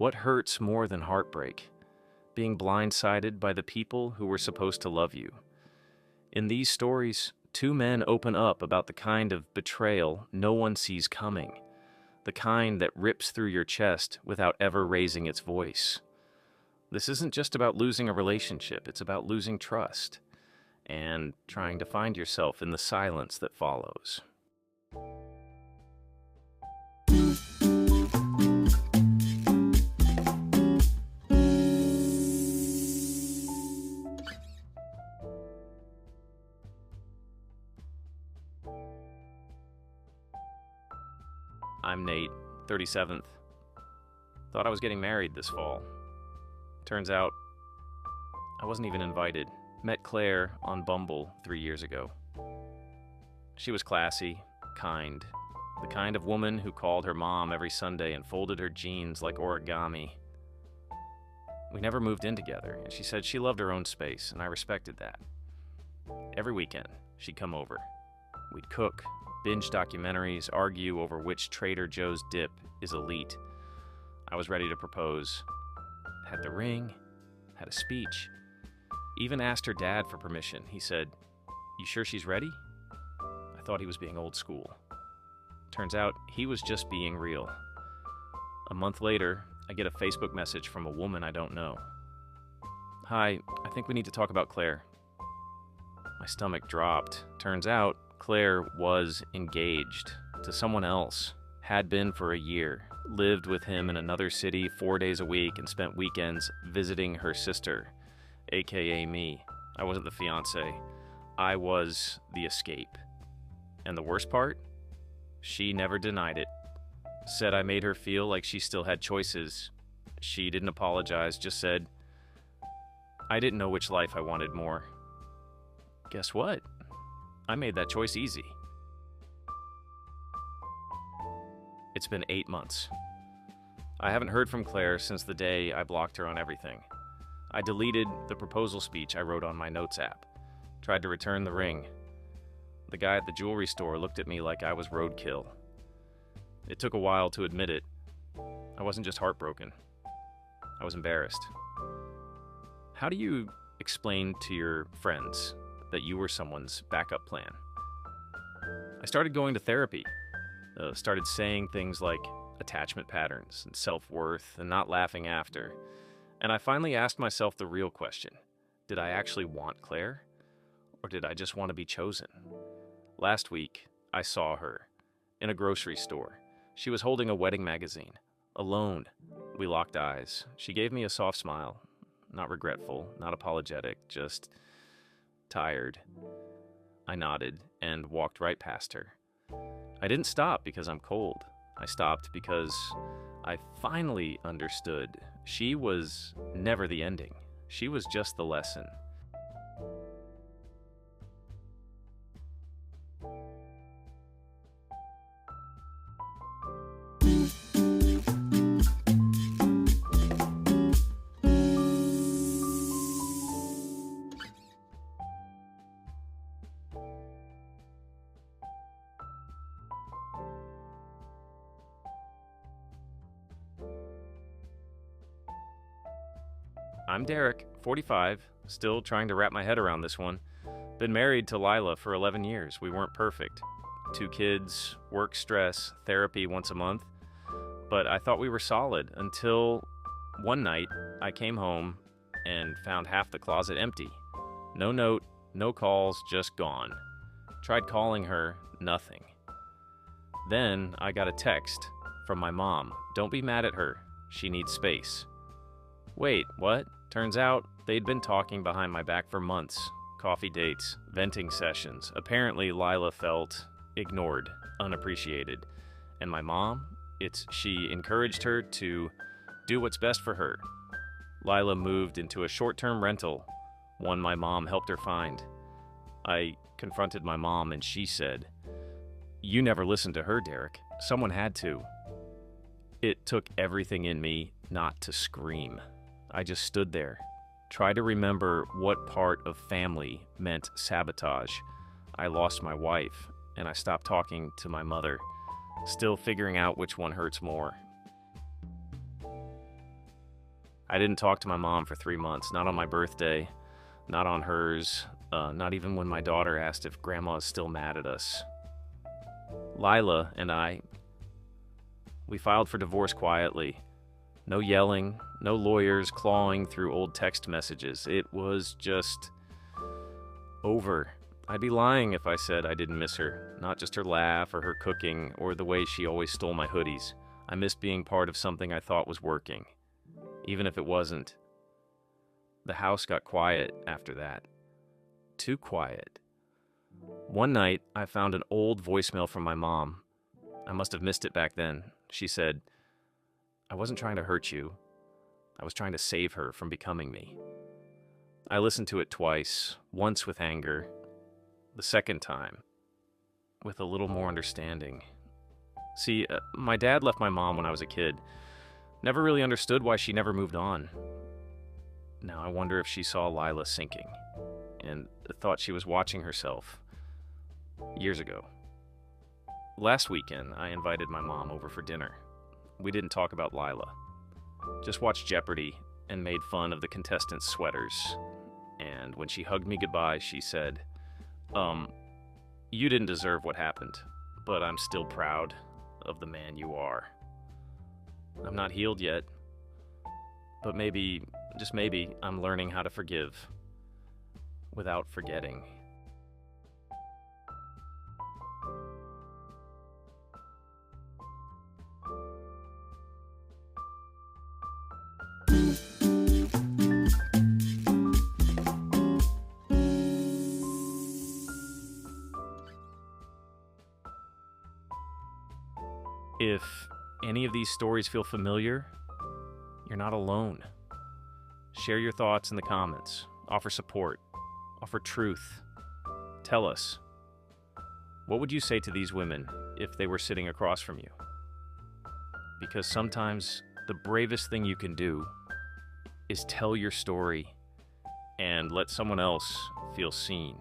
What hurts more than heartbreak? Being blindsided by the people who were supposed to love you. In these stories, two men open up about the kind of betrayal no one sees coming, the kind that rips through your chest without ever raising its voice. This isn't just about losing a relationship, it's about losing trust and trying to find yourself in the silence that follows. I'm Nate, 37th. Thought I was getting married this fall. Turns out, I wasn't even invited. Met Claire on Bumble 3 years ago. She was classy, kind, the kind of woman who called her mom every Sunday and folded her jeans like origami. We never moved in together, and she said she loved her own space, and I respected that. Every weekend, she'd come over. We'd cook, binge documentaries, argue over which Trader Joe's dip is elite. I was ready to propose. Had the ring, had a speech. Even asked her dad for permission. He said, "You sure she's ready?" I thought he was being old school. Turns out he was just being real. A month later, I get a Facebook message from a woman I don't know. "Hi, I think we need to talk about Claire." My stomach dropped. Turns out Claire was engaged to someone else, had been for a year, lived with him in another city 4 days a week, and spent weekends visiting her sister, aka me. I wasn't the fiance. I was the escape. And the worst part? She never denied it. Said I made her feel like she still had choices. She didn't apologize, just said, "I didn't know which life I wanted more." Guess what? I made that choice easy. It's been 8 months. I haven't heard from Claire since the day I blocked her on everything. I deleted the proposal speech I wrote on my notes app. Tried to return the ring. The guy at the jewelry store looked at me like I was roadkill. It took a while to admit it. I wasn't just heartbroken. I was embarrassed. How do you explain to your friends that you were someone's backup plan? I started going to therapy. Started saying things like attachment patterns and self-worth and not laughing after. And I finally asked myself the real question. Did I actually want Claire? Or did I just want to be chosen? Last week, I saw her in a grocery store. She was holding a wedding magazine, alone. We locked eyes. She gave me a soft smile. Not regretful, not apologetic, just tired. I nodded and walked right past her. I didn't stop because I'm cold. I stopped because I finally understood. She was never the ending. She was just the lesson. I'm Derek, 45, still trying to wrap my head around this one. Been married to Lila for 11 years. We weren't perfect. 2 kids, work stress, therapy once a month. But I thought we were solid until one night I came home and found half the closet empty. No note, no calls, just gone. Tried calling her, nothing. Then I got a text from my mom. "Don't be mad at her. She needs space." Wait, what? Turns out they'd been talking behind my back for months. Coffee dates, venting sessions. Apparently Lila felt ignored, unappreciated. And my mom, she encouraged her to do what's best for her. Lila moved into a short-term rental, one my mom helped her find. I confronted my mom and she said, "You never listened to her, Derek. Someone had to." It took everything in me not to scream. I just stood there, tried to remember what part of family meant sabotage. I lost my wife, and I stopped talking to my mother, still figuring out which one hurts more. I didn't talk to my mom for 3 months, not on my birthday, not on hers, not even when my daughter asked if Grandma is still mad at us. Lila and I, we filed for divorce quietly. No yelling, no lawyers clawing through old text messages. It was just over. I'd be lying if I said I didn't miss her, not just her laugh or her cooking or the way she always stole my hoodies. I missed being part of something I thought was working, even if it wasn't. The house got quiet after that. Too quiet. One night, I found an old voicemail from my mom. I must have missed it back then. She said, "I wasn't trying to hurt you. I was trying to save her from becoming me." I listened to it twice, once with anger, the second time with a little more understanding. See, my dad left my mom when I was a kid. Never really understood why she never moved on. Now I wonder if she saw Lila sinking and thought she was watching herself years ago. Last weekend, I invited my mom over for dinner. We didn't talk about Lila. Just watched Jeopardy and made fun of the contestants' sweaters. And when she hugged me goodbye, she said, "You didn't deserve what happened, but I'm still proud of the man you are." I'm not healed yet, but maybe, just maybe, I'm learning how to forgive without forgetting. If any of these stories feel familiar, you're not alone. Share your thoughts in the comments. Offer support. Offer truth. Tell us, what would you say to these women if they were sitting across from you? Because sometimes the bravest thing you can do is tell your story and let someone else feel seen.